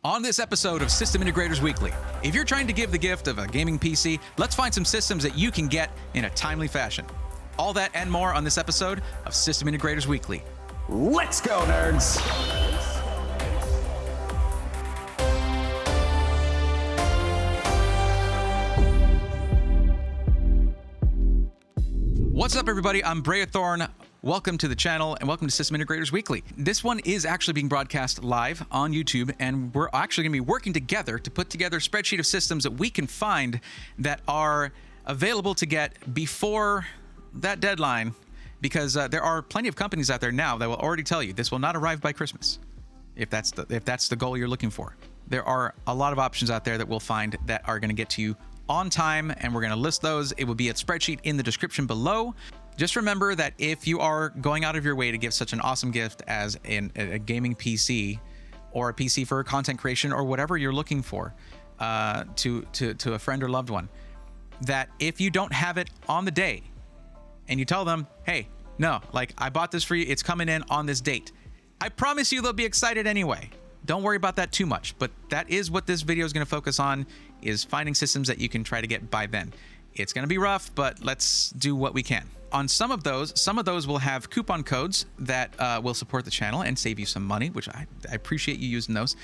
On this episode of System Integrators Weekly, if you're trying to give the gift of a gaming PC, let's find some systems that you can get in a timely fashion. All that and more on this episode of System Integrators Weekly. Let's go, nerds! What's up, everybody? I'm Brea Thorne. Welcome to the channel and welcome to System Integrators Weekly. This one is actually being broadcast live on YouTube, and we're actually going to be working together to put together a spreadsheet of systems that we can find that are available to get before that deadline, because there are plenty of companies out there now that will already tell you this will not arrive by Christmas, if that's the goal you're looking for. There are a lot of options out there that we'll find that are going to get to you on time, and we're going to list those. It will be a spreadsheet in the description below. Just remember that if you are going out of your way to give such an awesome gift as a gaming PC or a PC for content creation or whatever you're looking for to a friend or loved one, that if you don't have it on the day and you tell them, hey, no, like, I bought this for you, it's coming in on this date, I promise you they'll be excited anyway. Don't worry about that too much, but that is what this video is going to focus on, is finding systems that you can try to get by then. It's going to be rough, but let's do what we can. On some of those will have coupon codes that will support the channel and save you some money, which I appreciate you using those.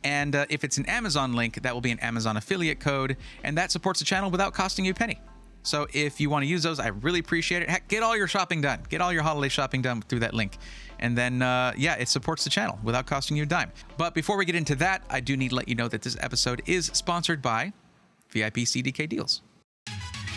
And if it's an Amazon link, that will be an Amazon affiliate code, and that supports the channel without costing you a penny. So if you want to use those, I really appreciate it. Heck, get all your shopping done. Get all your holiday shopping done through that link. And then, yeah, it supports the channel without costing you a dime. But before we get into that, I do need to let you know that this episode is sponsored by VIP CDK Deals.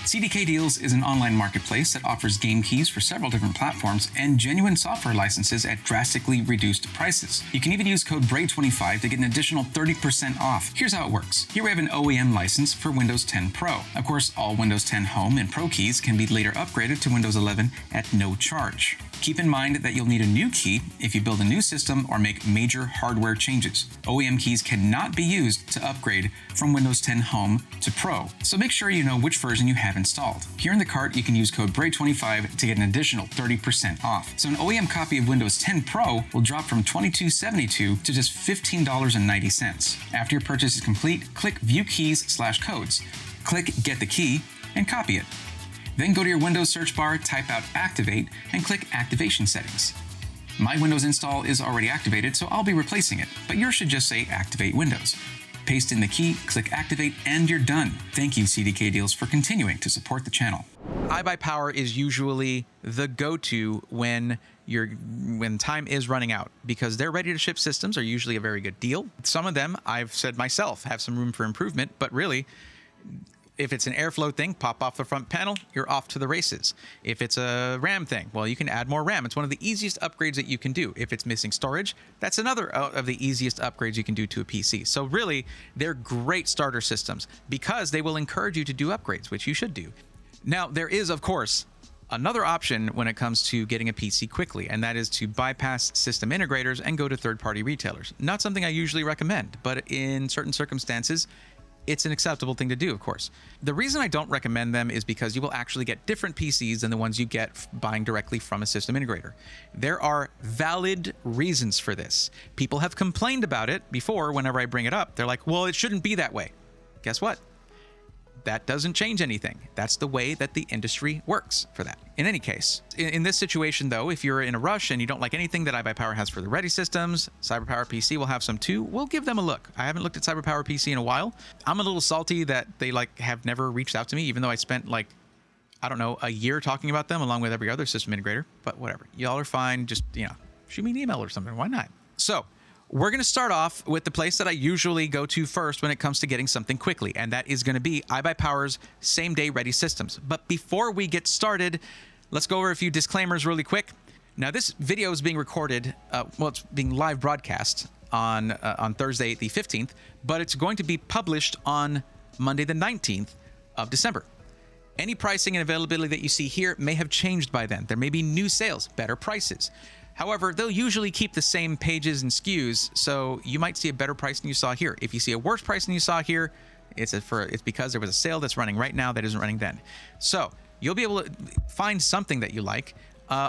CDK Deals is an online marketplace that offers game keys for several different platforms and genuine software licenses at drastically reduced prices. You can even use code BRAE25 to get an additional 30% off. Here's how it works. Here we have an OEM license for Windows 10 Pro. Of course, all Windows 10 Home and Pro keys can be later upgraded to Windows 11 at no charge. Keep in mind that you'll need a new key if you build a new system or make major hardware changes. OEM keys cannot be used to upgrade from Windows 10 Home to Pro, so make sure you know which version you have installed. Here in the cart, you can use code BRAE25 to get an additional 30% off. So an OEM copy of Windows 10 Pro will drop from $22.72 to just $15.90. After your purchase is complete, click View Keys/Codes. Click Get the Key and copy it. Then go to your Windows search bar, type out Activate, and click Activation Settings. My Windows install is already activated, so I'll be replacing it, but yours should just say Activate Windows. Paste in the key, click Activate, and you're done. Thank you, CDK Deals, for continuing to support the channel. iBUYPOWER is usually the go-to when time is running out, because their ready-to-ship systems are usually a very good deal. Some of them, I've said myself, have some room for improvement, but really, if it's an airflow thing, pop off the front panel, you're off to the races. If it's a RAM thing, well, you can add more RAM. It's one of the easiest upgrades that you can do. If it's missing storage, that's another of the easiest upgrades you can do to a PC. So really, they're great starter systems because they will encourage you to do upgrades, which you should do. Now, there is, of course, another option when it comes to getting a PC quickly, and that is to bypass system integrators and go to third-party retailers. Not something I usually recommend, but in certain circumstances, it's an acceptable thing to do, of course. The reason I don't recommend them is because you will actually get different PCs than the ones you get buying directly from a system integrator. There are valid reasons for this. People have complained about it before. Whenever I bring it up, they're like, well, it shouldn't be that way. Guess what? That doesn't change anything. That's the way that the industry works for that. In any case, in this situation though, if you're in a rush and you don't like anything that iBUYPOWER has for the ready systems, CyberPowerPC will have some too. We'll give them a look. I haven't looked at CyberPowerPC in a while. I'm a little salty that they have never reached out to me, even though I spent I don't know, a year talking about them along with every other system integrator, but whatever. Y'all are fine. Just, shoot me an email or something. Why not? So, we're going to start off with the place that I usually go to first when it comes to getting something quickly, and that is going to be iBUYPOWER's same-day ready systems. But before we get started, let's go over a few disclaimers really quick. Now, this video is being recorded, it's being live broadcast on Thursday the 15th, but it's going to be published on Monday the 19th of December. Any pricing and availability that you see here may have changed by then. There may be new sales, better prices. However, they'll usually keep the same pages and SKUs, so you might see a better price than you saw here. If you see a worse price than you saw here, it's because there was a sale that's running right now that isn't running then. So you'll be able to find something that you like,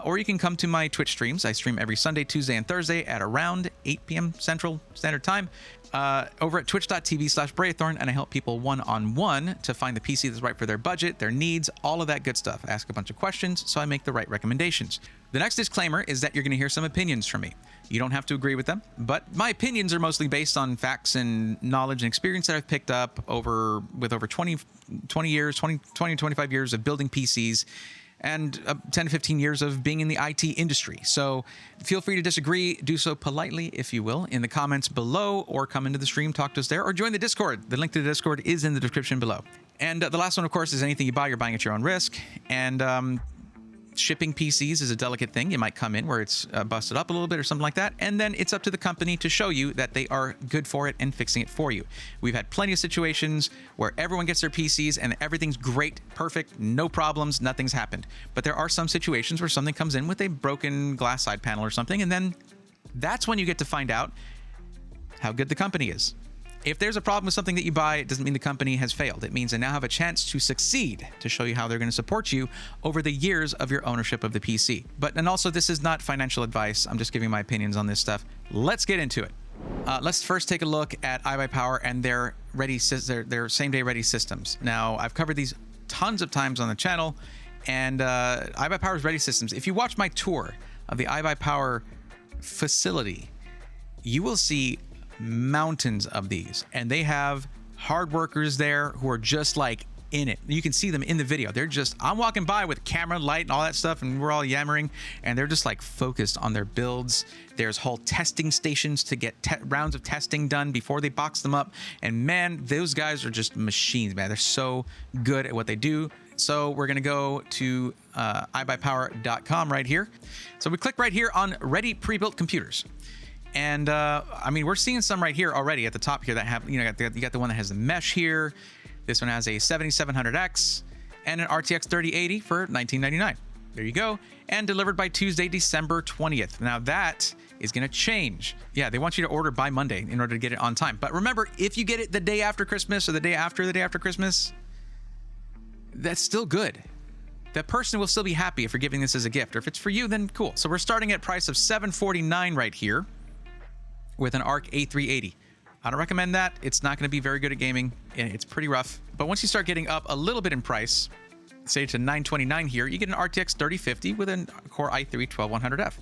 or you can come to my Twitch streams. I stream every Sunday, Tuesday, and Thursday at around 8 p.m. Central Standard Time. over at twitch.tv/Braithorn, and I help people one-on-one to find the PC that's right for their budget, their needs, all of that good stuff. I ask a bunch of questions so I make the right recommendations. The next disclaimer is that you're going to hear some opinions from me. You don't have to agree with them, but my opinions are mostly based on facts and knowledge and experience that I've picked up over 20 years, 20 to 25 years of building PCs, and 10 to 15 years of being in the IT industry. So feel free to disagree. Do so politely, if you will, in the comments below, or come into the stream, talk to us there, or join the Discord. The link to the Discord is in the description below. And the last one, of course, is anything you buy, you're buying at your own risk. And shipping PCs is a delicate thing. You might come in where it's busted up a little bit or something like that, and then it's up to the company to show you that they are good for it and fixing it for you. We've had plenty of situations where everyone gets their PCs and everything's great, perfect, no problems, nothing's happened. But there are some situations where something comes in with a broken glass side panel or something, and then that's when you get to find out how good the company is. If there's a problem with something that you buy, it doesn't mean the company has failed. It means they now have a chance to succeed, to show you how they're going to support you over the years of your ownership of the PC. And also, this is not financial advice. I'm just giving my opinions on this stuff. Let's get into it. Let's first take a look at iBUYPOWER and their same-day ready systems. Now, I've covered these tons of times on the channel, and iBUYPOWER's ready systems. If you watch my tour of the iBUYPOWER facility, you will see mountains of these, and they have hard workers there who are just like in it. You can see them in the video. They're just, I'm walking by with camera, light, and all that stuff, and we're all yammering, and they're just like focused on their builds. There's whole testing stations to get rounds of testing done before they box them up. And man, those guys are just machines, man. They're so good at what they do. So we're gonna go to iBUYPOWER.com right here. So we click right here on Ready Pre-Built Computers. And I mean, we're seeing some right here already at the top here that have, you got the one that has the mesh here. This one has a 7700X and an RTX 3080 for $19.99. There you go. And delivered by Tuesday, December 20th. Now that is going to change. Yeah, they want you to order by Monday in order to get it on time. But remember, if you get it the day after Christmas or the day after Christmas, that's still good. That person will still be happy if you're giving this as a gift. Or if it's for you, then cool. So we're starting at a price of $749 right here, with an ARC A380. I don't recommend that. It's not going to be very good at gaming. It's pretty rough. But once you start getting up a little bit in price, say to $929 here, you get an RTX 3050 with a Core i3 12100F.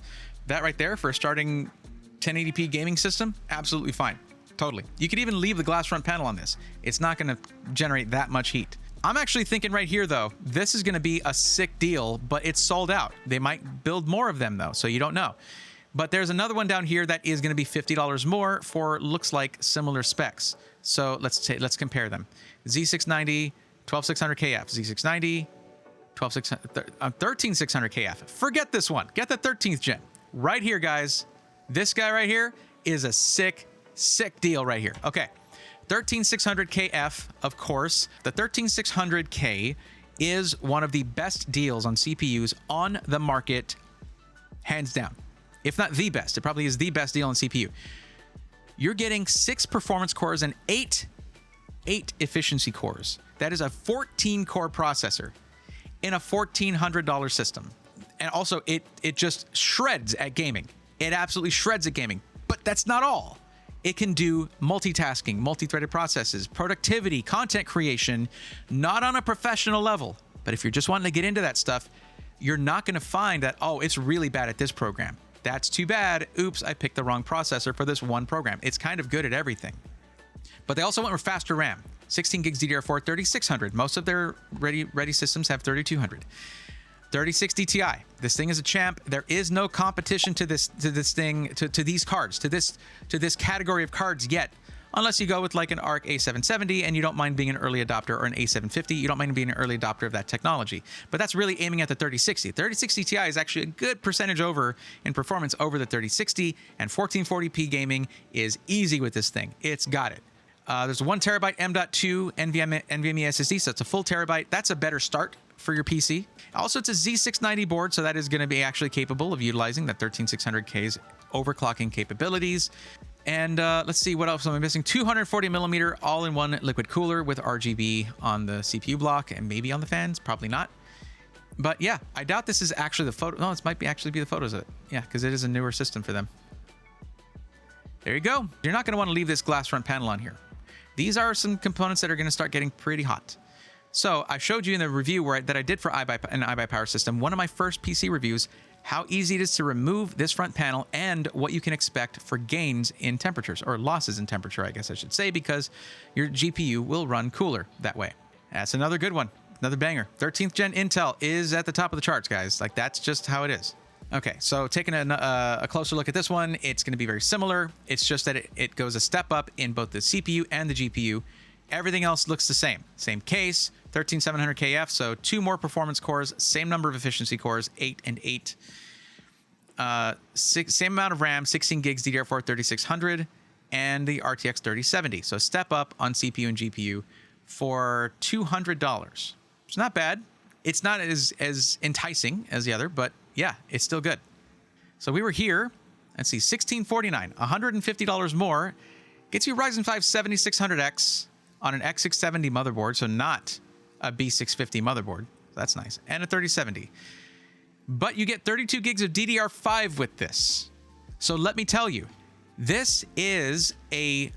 That right there for a starting 1080p gaming system, absolutely fine. Totally. You could even leave the glass front panel on this. It's not going to generate that much heat. I'm actually thinking right here, though, this is going to be a sick deal, but it's sold out. They might build more of them, though, so you don't know. But there's another one down here that is going to be $50 more for, looks like, similar specs. So let's compare them. Z690, 12600KF, Z690, 13600KF. Forget this one. Get the 13th gen. Right here, guys. This guy right here is a sick deal right here. Okay. 13600KF, of course. The 13600K is one of the best deals on CPUs on the market, hands down. If not the best, it probably is the best deal on CPU. You're getting 6 performance cores and 8 efficiency cores. That is a 14-core processor in a $1,400 system. And also, it just shreds at gaming. It absolutely shreds at gaming. But that's not all. It can do multitasking, multi-threaded processes, productivity, content creation, not on a professional level. But if you're just wanting to get into that stuff, you're not going to find that, oh, it's really bad at this program. That's too bad. Oops, I picked the wrong processor for this one program. It's kind of good at everything. But they also went with faster RAM. 16 gigs DDR4, 3600. Most of their ready systems have 3200. 3060 Ti. This thing is a champ. There is no competition to these cards, to this category of cards yet. Unless you go with like an ARC A770 and you don't mind being an early adopter, or an A750, you don't mind being an early adopter of that technology. But that's really aiming at the 3060. 3060 Ti is actually a good percentage over in performance over the 3060, and 1440p gaming is easy with this thing. It's got it. There's a 1 terabyte M.2 NVMe SSD, so it's a full terabyte. That's a better start for your PC. Also, it's a Z690 board, so that is going to be actually capable of utilizing that 13600K's overclocking capabilities. And let's see, what else am I missing? 240 millimeter all-in-one liquid cooler with RGB on the CPU block and maybe on the fans. Probably not. But yeah, I doubt this is actually the photo. No, this might actually be the photos of it. Yeah, because it is a newer system for them. There you go. You're not going to want to leave this glass front panel on here. These are some components that are going to start getting pretty hot. So I showed you in the review that I did for an iBUYPOWER system, one of my first PC reviews, how easy it is to remove this front panel and what you can expect for gains in temperatures, or losses in temperature, I guess I should say, because your GPU will run cooler that way. That's another good one, another banger. 13th gen Intel is at the top of the charts, guys. Like, that's just how it is. Okay, so taking a closer look at this one, it's going to be very similar. It's just that it goes a step up in both the CPU and the GPU. Everything else looks the same. Same case, 13700KF, so 2 more performance cores, same number of efficiency cores, 8 and 8. Same amount of RAM, 16 gigs DDR4 3600, and the RTX 3070. So a step up on CPU and GPU for $200. It's not bad. It's not as enticing as the other, but yeah, it's still good. So we were here. Let's see, $1,649, $150 more. Gets you a Ryzen 5 7600X on an X670 motherboard, so not a B650 motherboard. That's nice. And a 3070. But you get 32 gigs of DDR5 with this. So let me tell you, this is going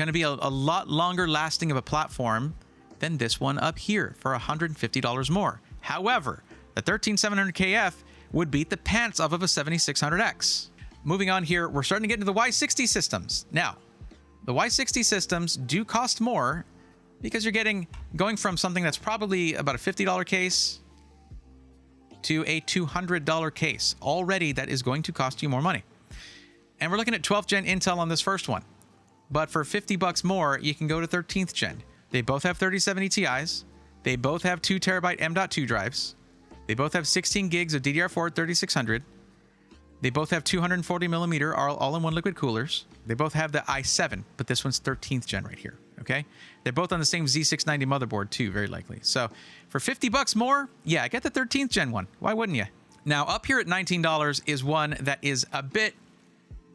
to be a lot longer lasting of a platform than this one up here for $150 more. However, the 13700KF would beat the pants off of a 7600X. Moving on here, we're starting to get into the Y60 systems. Now, the Y60 systems do cost more because you're going from something that's probably about a $50 case to a $200 case. Already, that is going to cost you more money. And we're looking at 12th gen Intel on this first one. But for $50 more, you can go to 13th gen. They both have 3070 Ti's. They both have 2 terabyte M.2 drives. They both have 16 gigs of DDR4 3600. They both have 240 millimeter all-in-one liquid coolers. They both have the i7, but this one's 13th gen right here, okay? They're both on the same Z690 motherboard too, very likely. So for $50 more, yeah, get the 13th gen one. Why wouldn't you? Now, up here at $19 is one that is a bit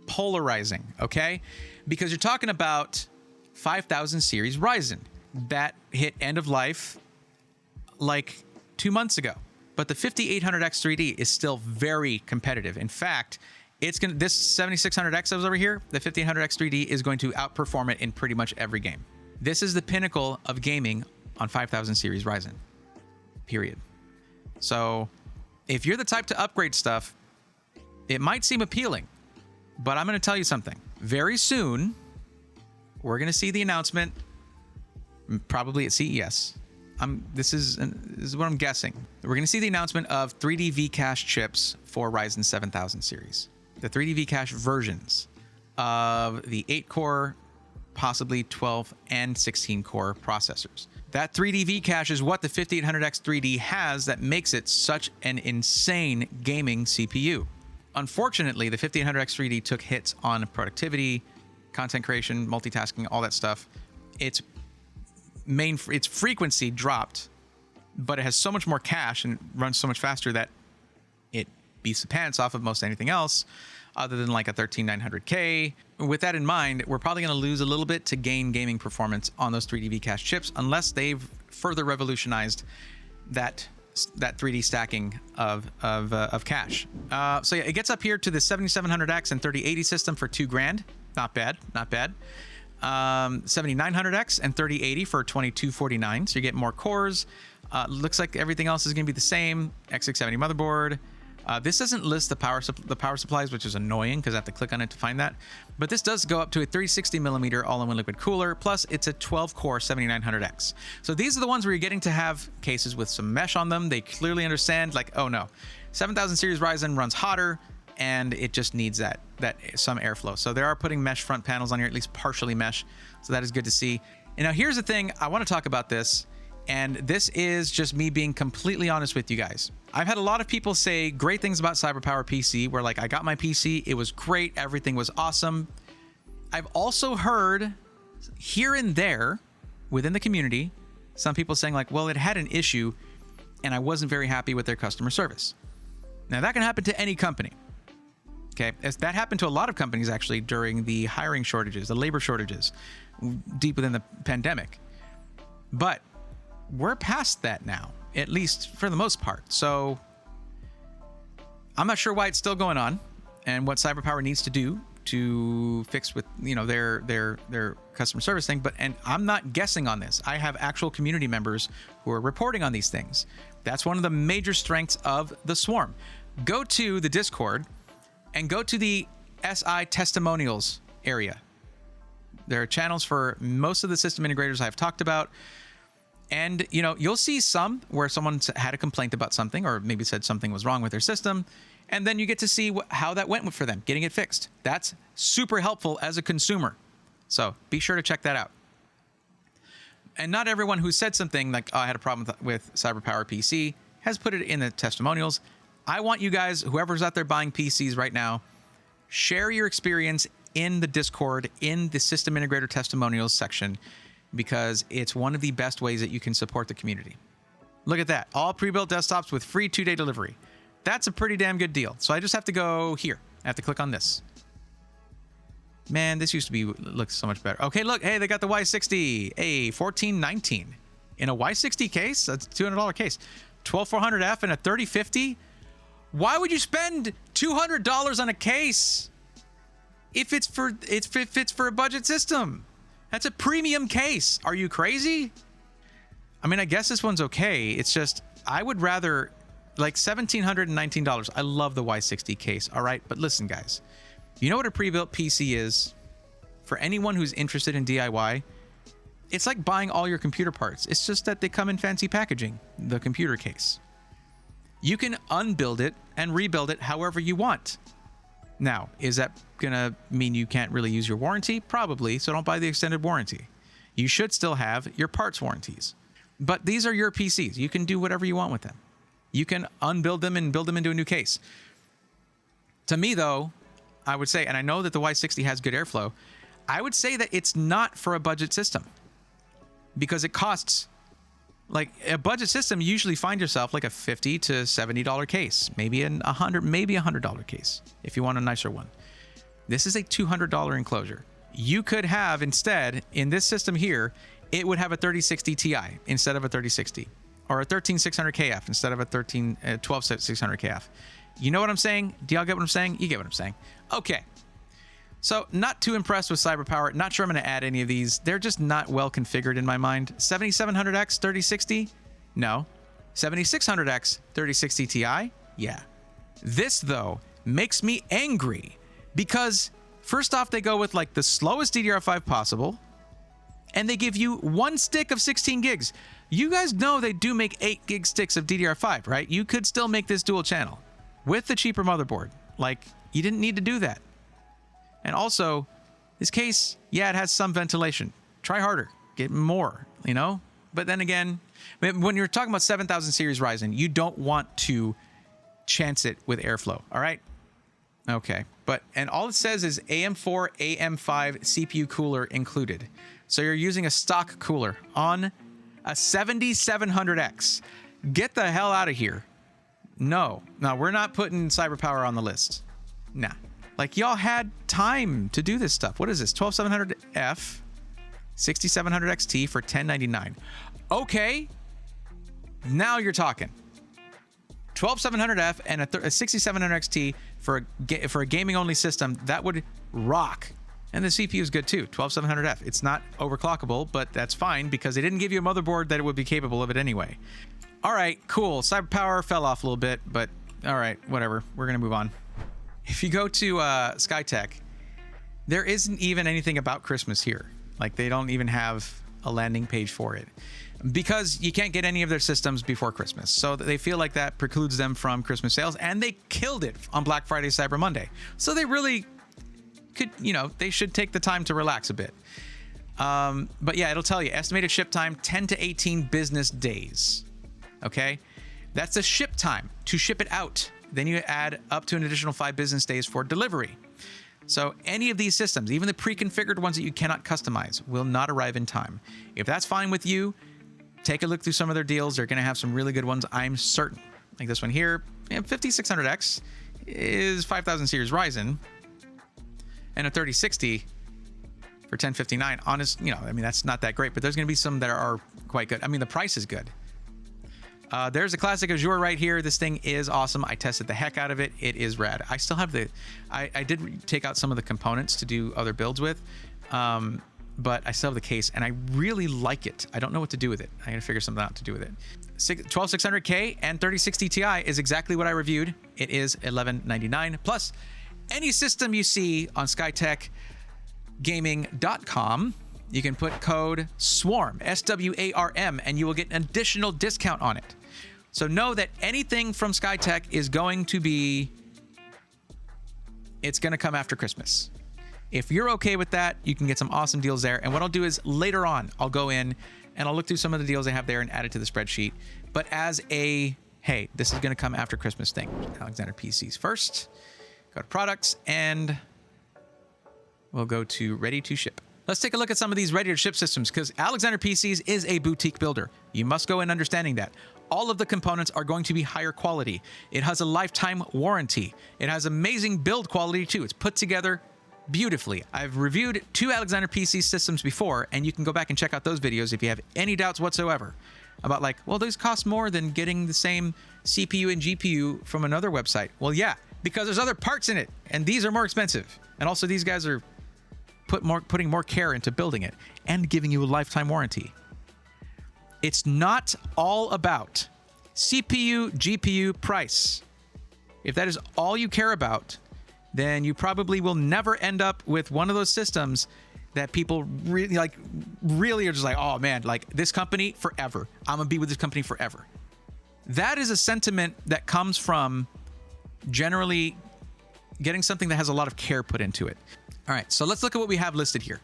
polarizing, okay? Because you're talking about 5000 series Ryzen that hit end of life like 2 months ago. But the 5800X3D is still very competitive. In fact, this 7600X that was over here, the 5800X3D is going to outperform it in pretty much every game. This is the pinnacle of gaming on 5000 series Ryzen, period. So if you're the type to upgrade stuff, it might seem appealing, but I'm going to tell you something. Very soon, we're going to see the announcement, probably at CES. This is what I'm guessing. We're going to see the announcement of 3D V-Cache chips for Ryzen 7000 series. The 3D V-Cache versions of the 8-core, possibly 12 and 16-core processors. That 3D V-Cache is what the 5800X3D has that makes it such an insane gaming CPU. Unfortunately, the 5800X3D took hits on productivity, content creation, multitasking, all that stuff. Its frequency dropped, but it has so much more cache and runs so much faster that it beats the pants off of most anything else other than like a 13900K. With that in mind, we're probably going to lose a little bit to gain gaming performance on those 3D V-Cache chips unless they've further revolutionized that 3D stacking of cache. So yeah, it gets up here to the 7700X and 3080 system for $2,000. Not bad, not bad. 7900X and 3080 for $2,249. So you get more cores. Looks like everything else is going to be the same. X670 motherboard. This doesn't list the power supplies, which is annoying because I have to click on it to find that. But this does go up to a 360 millimeter all-in-one liquid cooler. Plus, it's a 12-core 7900X. So these are the ones where you're getting to have cases with some mesh on them. They clearly understand, like, oh no, 7000 series Ryzen runs hotter, and it just needs that some airflow. So they are putting mesh front panels on here, at least partially mesh. So that is good to see. And now here's the thing, I want to talk about this, and this is just me being completely honest with you guys. I've had a lot of people say great things about CyberPowerPC, where like, I got my PC, it was great, everything was awesome. I've also heard here and there within the community, some people saying like, well, it had an issue and I wasn't very happy with their customer service. Now that can happen to any company. Okay, that happened to a lot of companies actually during the hiring shortages, the labor shortages, deep within the pandemic. But we're past that now, at least for the most part. So I'm not sure why it's still going on and what CyberPower needs to do to fix with their customer service thing. And I'm not guessing on this. I have actual community members who are reporting on these things. That's one of the major strengths of the Swarm. Go to the Discord and go to the SI testimonials area. There are channels for most of the system integrators I've talked about. And, you'll see some where someone had a complaint about something, or maybe said something was wrong with their system. And then you get to see how that went for them, getting it fixed. That's super helpful as a consumer. So be sure to check that out. And not everyone who said something like, oh, I had a problem with CyberPowerPC has put it in the testimonials. I want you guys, whoever's out there buying PCs right now, share your experience in the Discord, in the system integrator testimonials section, because it's one of the best ways that you can support the community. Look at that. All pre-built desktops with free 2-day delivery. That's a pretty damn good deal. So I just have to go here. I have to click on this. Man, this used to be looks so much better. Okay, look. Hey, they got the Y60, a 1419 in a Y60 case. That's a $200 case. 12400F and a 3050. Why would you spend $200 on a case if it's for a budget system? That's a premium case. Are you crazy? I mean, I guess this one's okay. It's just I would rather like $1,719. I love the Y60 case. All right, but listen, guys. You know what a pre-built PC is? For anyone who's interested in DIY, it's like buying all your computer parts. It's just that they come in fancy packaging, the computer case. You can unbuild it and rebuild it however you want. Now, is that gonna mean you can't really use your warranty? Probably, so don't buy the extended warranty. You should still have your parts warranties. But these are your PCs. You can do whatever you want with them. You can unbuild them and build them into a new case. To me, though, I would say, and I know that the Y60 has good airflow, I would say that it's not for a budget system because it costs, like a budget system, you usually find yourself like a $50 to $70 case, maybe a $100 case if you want a nicer one. This is a $200 enclosure. You could have instead in this system here, it would have a 3060 Ti instead of a 3060, or a 13600KF instead of a 12600KF. You know what I'm saying? Do y'all get what I'm saying? You get what I'm saying. Okay. So not too impressed with CyberPower. Not sure I'm going to add any of these. They're just not well configured in my mind. 7700X 3060? No. 7600X 3060 Ti? Yeah. This, though, makes me angry because first off, they go with like the slowest DDR5 possible, and they give you one stick of 16 gigs. You guys know they do make 8 gig sticks of DDR5, right? You could still make this dual channel with the cheaper motherboard. Like, you didn't need to do that. And also, this case, yeah, it has some ventilation. Try harder, get more, But then again, when you're talking about 7000 series Ryzen, you don't want to chance it with airflow, all right? Okay, and all it says is AM4, AM5 CPU cooler included. So you're using a stock cooler on a 7700X. Get the hell out of here. No, we're not putting CyberPower on the list. Nah. Like, y'all had time to do this stuff. What is this? 12700F, 6700XT for $1099. Okay. Now you're talking. 12700F and a 6700XT for a gaming-only system, that would rock. And the CPU is good too, 12700F. It's not overclockable, but that's fine because they didn't give you a motherboard that it would be capable of it anyway. All right, cool. CyberPower fell off a little bit, but all right, whatever. We're going to move on. If you go to Skytech, there isn't even anything about Christmas here. Like, they don't even have a landing page for it because you can't get any of their systems before Christmas. So they feel like that precludes them from Christmas sales, and they killed it on Black Friday, Cyber Monday. So they really could, they should take the time to relax a bit. But yeah, it'll tell you estimated ship time 10 to 18 business days. Okay, that's the ship time to ship it out. Then you add up to an additional 5 business days for delivery. So any of these systems, even the pre-configured ones that you cannot customize, will not arrive in time. If that's fine with you, take a look through some of their deals. They're going to have some really good ones, I'm certain. Like this one here, 5600X is 5000 series Ryzen, and a 3060 for $1059. Honest, that's not that great, but there's going to be some that are quite good. I mean, the price is good. There's a classic Azure right here. This thing is awesome. I tested the heck out of it. It is rad. I still have I did take out some of the components to do other builds with, but I still have the case, and I really like it. I don't know what to do with it. I gotta figure something out to do with it. 12600K and 3060 Ti is exactly what I reviewed. It is $1199 plus any system you see on SkytechGaming.com. You can put code SWARM, SWARM, and you will get an additional discount on it. So know that anything from Skytech is going to be, it's going to come after Christmas. If you're okay with that, you can get some awesome deals there. And what I'll do is later on, I'll go in and I'll look through some of the deals I have there and add it to the spreadsheet. But as a, hey, this is going to come after Christmas thing. Alexander PCs first. Go to products and we'll go to ready to ship. Let's take a look at some of these ready to ship systems, because Alexander PCs is a boutique builder. You must go in understanding that. All of the components are going to be higher quality. It has a lifetime warranty. It has amazing build quality too. It's put together beautifully. I've reviewed 2 Alexander PC systems before, and you can go back and check out those videos if you have any doubts whatsoever about like, well, these cost more than getting the same CPU and GPU from another website. Well, yeah, because there's other parts in it, and these are more expensive. And also these guys are putting more care into building it and giving you a lifetime warranty. It's not all about CPU, GPU, price. If that is all you care about, then you probably will never end up with one of those systems that people really are just like, oh man, like this company forever. I'm gonna be with this company forever. That is a sentiment that comes from generally getting something that has a lot of care put into it. All right, so let's look at what we have listed here.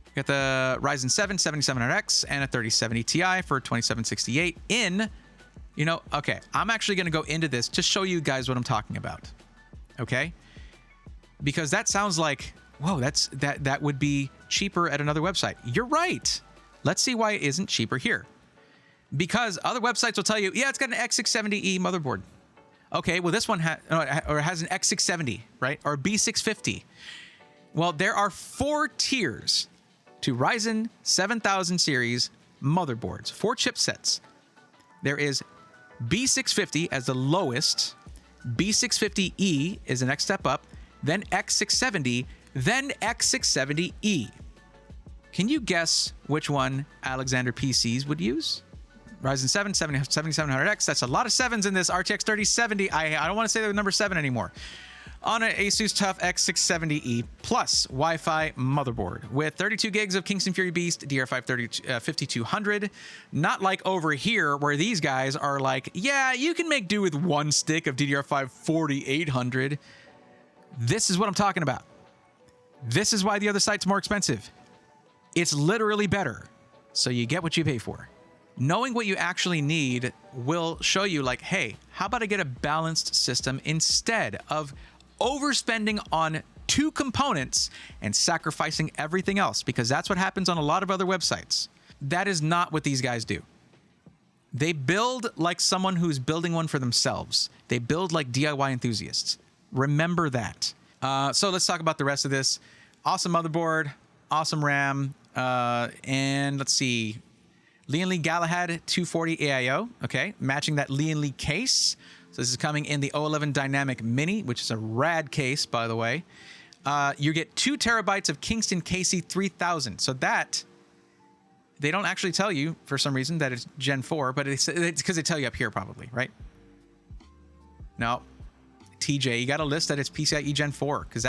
We got the Ryzen 7 7700X and a 3070 Ti for 2768 in, okay, I'm actually gonna go into this to show you guys what I'm talking about, okay? Because that sounds like, whoa, that would be cheaper at another website. You're right. Let's see why it isn't cheaper here. Because other websites will tell you, yeah, it's got an X670E motherboard. Okay, well, this one has an X670, right? Or a B650. Well, there are 4 tiers to Ryzen 7000 series motherboards, 4 chipsets. There is B650 as the lowest, B650E is the next step up, then X670, then X670E. Can you guess which one Alexander PCs would use? Ryzen 7 7700X. That's a lot of 7s in this RTX 3070. I don't want to say the number 7 anymore. On an Asus TUF X670E plus Wi-Fi motherboard with 32 gigs of Kingston Fury Beast DDR5 5200. Not like over here where these guys are like, yeah, you can make do with 1 stick of DDR5 4800. This is what I'm talking about. This is why the other site's more expensive. It's literally better. So you get what you pay for. Knowing what you actually need will show you like, hey, how about I get a balanced system instead of overspending on 2 components and sacrificing everything else, because that's what happens on a lot of other websites. That is not what these guys do. They build like someone who's building one for themselves. They build like DIY enthusiasts. Remember that. So let's talk about the rest of this. Awesome motherboard, awesome RAM, and let's see. Lian Li Galahad 240 AIO, okay, matching that Lian Li case. So this is coming in the O11 Dynamic Mini, which is a rad case, by the way. You get 2 terabytes of Kingston KC3000. So that, they don't actually tell you, for some reason, that it's Gen 4, but it's because they tell you up here probably, right? No. TJ, you got to list that it's PCIe Gen 4, because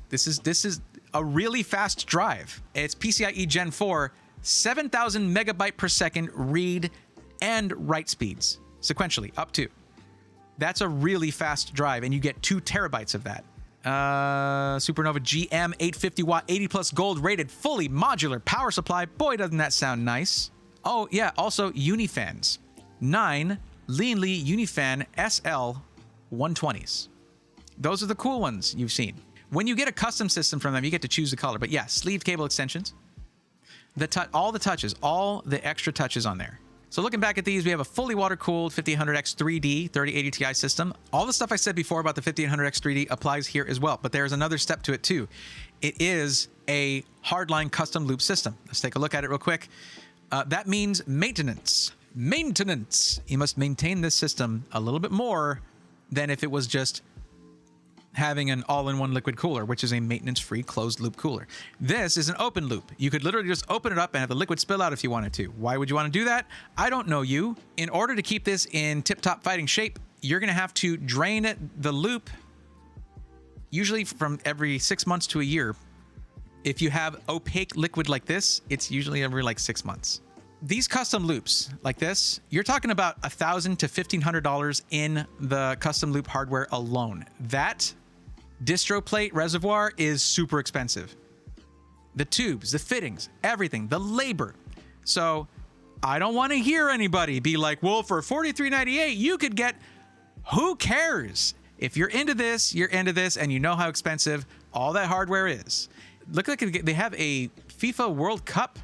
this is a really fast drive. It's PCIe Gen 4, 7,000 megabyte per second read and write speeds sequentially up to. That's a really fast drive, and you get 2 terabytes of that. Supernova GM 850 watt 80 plus gold rated fully modular power supply. Boy, doesn't that sound nice. Oh yeah, also Unifans. 9 Lian Li Unifan SL 120s. Those are the cool ones you've seen. When you get a custom system from them, you get to choose the color. But yeah, sleeved cable extensions. All the touches, all the extra touches on there. So looking back at these, we have a fully water-cooled 5800X 3D 3080 Ti system. All the stuff I said before about the 5800X 3D applies here as well, but there's another step to it too. It is a hardline custom loop system. Let's take a look at it real quick. That means maintenance. Maintenance. You must maintain this system a little bit more than if it was just having an all-in-one liquid cooler, which is a maintenance-free closed-loop cooler. This is an open loop. You could literally just open it up and have the liquid spill out if you wanted to. Why would you want to do that? I don't know you. In order to keep this in tip-top fighting shape, you're going to have to drain the loop, usually from every 6 months to a year. If you have opaque liquid like this, it's usually every like 6 months. These custom loops like this, you're talking about $1,000 to $1,500 in the custom loop hardware alone. That distro plate reservoir is super expensive. The tubes, the fittings, everything, the labor. So I don't want to hear anybody be like, well, for $43.98, you could get, who cares? If you're into this, you're into this, and you know how expensive all that hardware is. Look like they have a FIFA World Cup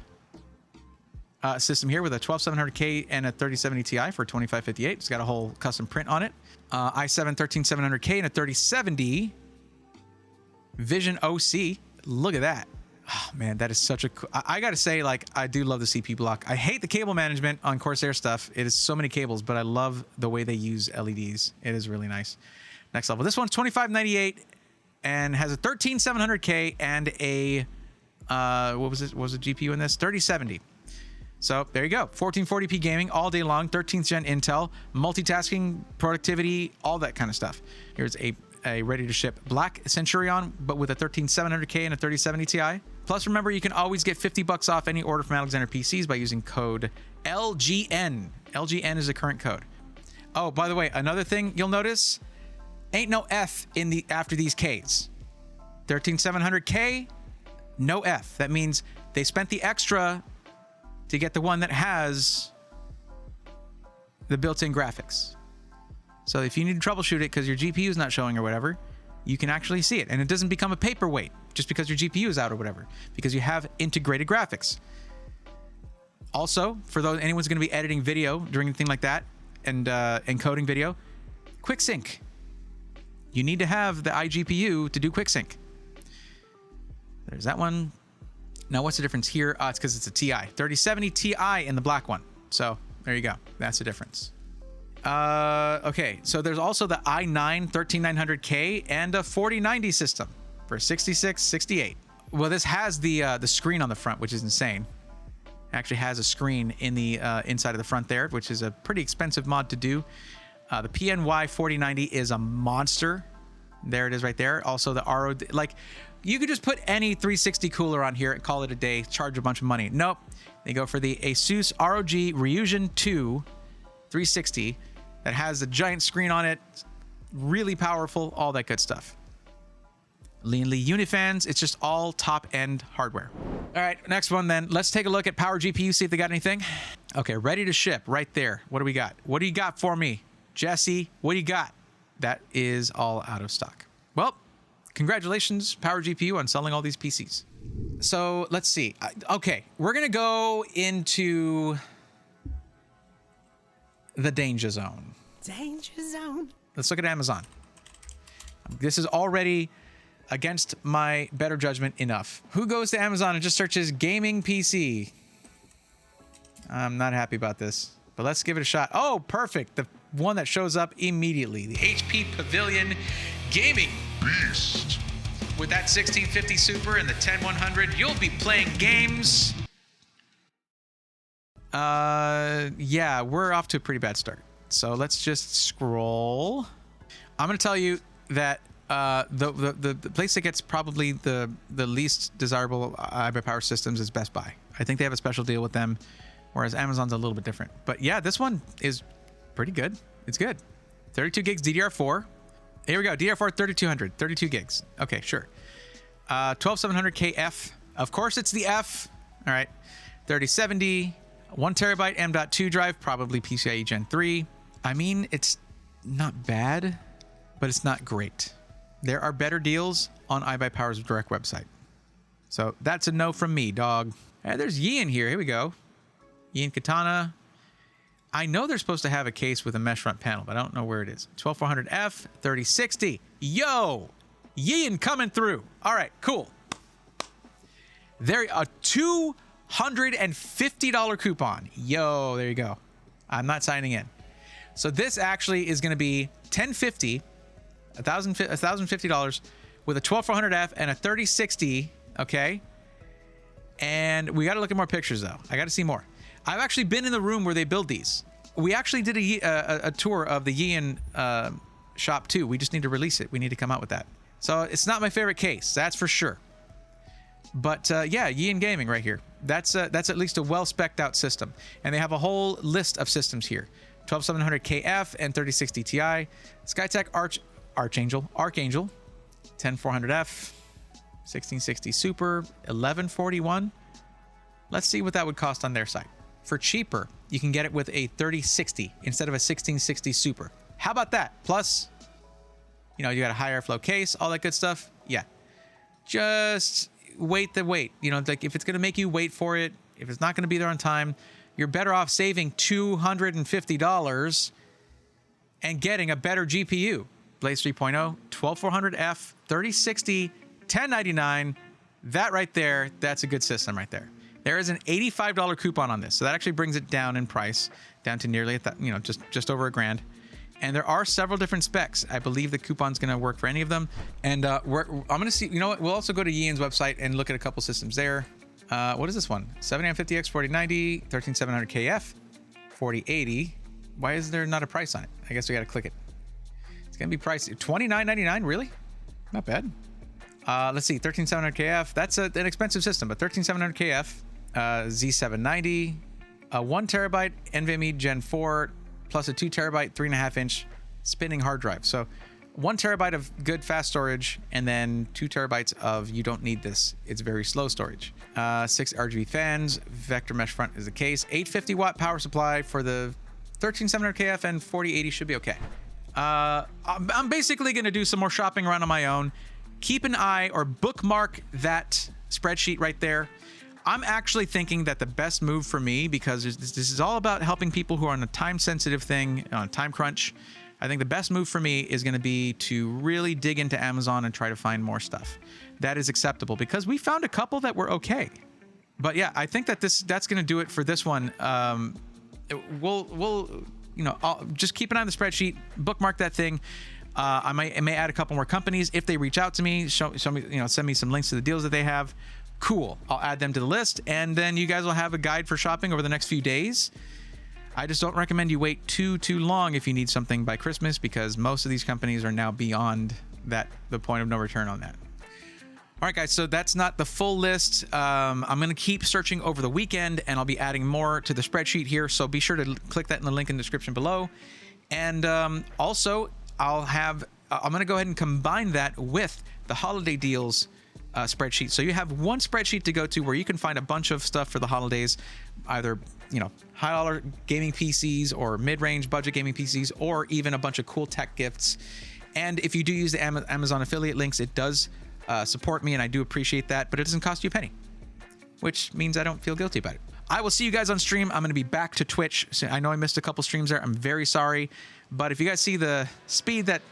system here with a 12700K and a 3070 Ti for 2558. It's got a whole custom print on it. i7 13700K and a 3070 Vision OC. Look at that. Oh man, that is such a cool. I gotta say, like, I do love the CPU block. I hate the cable management on Corsair stuff. It is so many cables, but I love the way they use LEDs. It is really nice. Next level. This one's 2598 and has a 13700K and a what was it? What was the GPU in this? 3070. So there you go. 1440p gaming all day long. 13th gen Intel, multitasking, productivity, all that kind of stuff. Here's a ready to ship black Centurion, but with a 13700K and a 3070 Ti. Plus, remember, you can always get $50 off any order from Alexander PCs by using code LGN. LGN is the current code. Oh, by the way, another thing you'll notice, ain't no F in the after these Ks. 13700K, no F. That means they spent the extra to get the one that has the built-in graphics. So if you need to troubleshoot it because your GPU is not showing or whatever, you can actually see it. And it doesn't become a paperweight just because your GPU is out or whatever, because you have integrated graphics. Also, for those anyone's going to be editing video, doing anything like that, and encoding video, quick sync. You need to have the iGPU to do quick sync. There's that one. Now, what's the difference here? It's because it's a TI. 3070 Ti in the black one. So there you go. That's the difference. Okay, so there's also the i9 13900K and a 4090 system for $66.68. Well, this has the screen on the front, which is insane. It actually has a screen in the inside of the front there, which is a pretty expensive mod to do. The PNY 4090 is a monster. There it is right there. Also the ROD, like, you could just put any 360 cooler on here and call it a day, charge a bunch of money. Nope. They go for the Asus ROG Ryujin 2 360 that has a giant screen on it, really powerful, all that good stuff. Lean Lee Unifans, it's just all top-end hardware. All right, next one then. Let's take a look at PowerGPU, see if they got anything. Okay, ready to ship right there. What do we got? What do you got for me? Jesse, what do you got? That is all out of stock. Well, congratulations, PowerGPU, on selling all these PCs. So let's see. Okay, we're gonna go into the danger zone. Danger zone. Let's look at Amazon. This is already against my better judgment enough. Who goes to Amazon and just searches gaming PC? I'm not happy about this, but let's give it a shot. Oh, perfect. The one that shows up immediately. The HP Pavilion Gaming Beast. With that 1650 Super and the 10100, you'll be playing games. Yeah, we're off to a pretty bad start. So let's just scroll. I'm going to tell you that the place that gets probably the least desirable iBUYPOWER systems is Best Buy. I think they have a special deal with them, whereas Amazon's a little bit different. But yeah, this one is pretty good. It's good. 32 gigs DDR4. Here we go. DDR4 3200, 32 gigs. Okay, sure. 12700K F. Of course, it's the F. All right. 3070, 1 terabyte M.2 drive, probably PCIe Gen 3. I mean, it's not bad, but it's not great. There are better deals on iBUYPOWER's direct website. So that's a no from me, dog. And there's Yeyian here. Here we go. Yeyian Katana. I know they're supposed to have a case with a mesh front panel, but I don't know where it is. 12400F, 3060. Yo! Yeyian coming through. All right, cool. There, a $250 coupon. Yo, there you go. I'm not signing in. So this actually is going to be $1,050 with a 12400F and a 3060. Okay. And we got to look at more pictures though. I got to see more. I've actually been in the room where they build these. We actually did a tour of the Yeyian shop too. We just need to release it. We need to come out with that. So it's not my favorite case, that's for sure. But yeah, Yeyian Gaming right here. That's at least a well-spec'd out system. And they have a whole list of systems here. 12700KF and 3060 Ti. Skytech Archangel, 10400F, 1660 Super, 1141. Let's see what that would cost on their site. For cheaper, you can get it with a 3060 instead of a 1660 Super. How about that? Plus, you know, you got a high airflow case, all that good stuff. Yeah. Just wait the wait. You know, like if it's going to make you wait for it, if it's not going to be there on time, you're better off saving $250 and getting a better GPU. Blaze 3.0, 12400F, 3060, 1099. That right there, that's a good system right there. There is an $85 coupon on this, so that actually brings it down in price, down to nearly just over $1,000. And there are several different specs. I believe the coupon's going to work for any of them. And I'm going to see. You know what? We'll also go to Yeyian's website and look at a couple systems there. What is this one? 7950X 4090, 13700KF, 4080. Why is there not a price on it? I guess we got to click it. It's going to be pricey. $29.99, really? Not bad. Let's see, 13700KF. That's an expensive system, but 13700KF, Z790, a 1 terabyte NVMe Gen 4 plus a 2 terabyte 3.5 inch spinning hard drive. So 1 terabyte of good fast storage, and then 2 terabytes of you don't need this, it's very slow storage. 6 RGB fans, vector mesh front is the case. 850 watt power supply for the 13700KF, and 4080 should be okay. I'm basically going to do some more shopping around on my own. Keep an eye or bookmark that spreadsheet right there. I'm actually thinking that the best move for me, because this is all about helping people who are on a time-sensitive thing, on a time crunch. I think the best move for me is going to be to really dig into Amazon and try to find more stuff that is acceptable, because we found a couple that were okay. But yeah, I think that that's going to do it for this one. We'll I'll just keep an eye on the spreadsheet, bookmark that thing. I may add a couple more companies if they reach out to me, show me, send me some links to the deals that they have. Cool. I'll add them to the list, and then you guys will have a guide for shopping over the next few days. I just don't recommend you wait too long if you need something by Christmas, because most of these companies are now beyond the point of no return on that. All right, guys, so that's not the full list. I'm going to keep searching over the weekend, and I'll be adding more to the spreadsheet here, so be sure to click that in the link in the description below. And also, I'm going to go ahead and combine that with the holiday deals spreadsheet. So you have one spreadsheet to go to where you can find a bunch of stuff for the holidays, either, high dollar gaming PCs or mid-range budget gaming PCs, or even a bunch of cool tech gifts. And if you do use the Amazon affiliate links, it does support me, and I do appreciate that, but it doesn't cost you a penny, which means I don't feel guilty about it. I will see you guys on stream. I'm going to be back to Twitch. So I know I missed a couple streams there. I'm very sorry. But if you guys see the speed that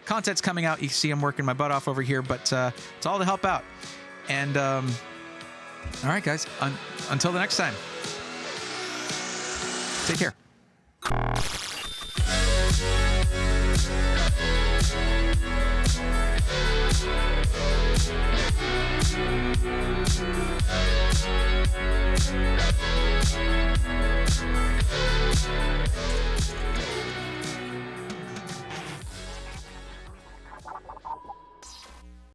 content's coming out, you see I'm working my butt off over here, but it's all to help out. And all right, guys, until the next time, take care.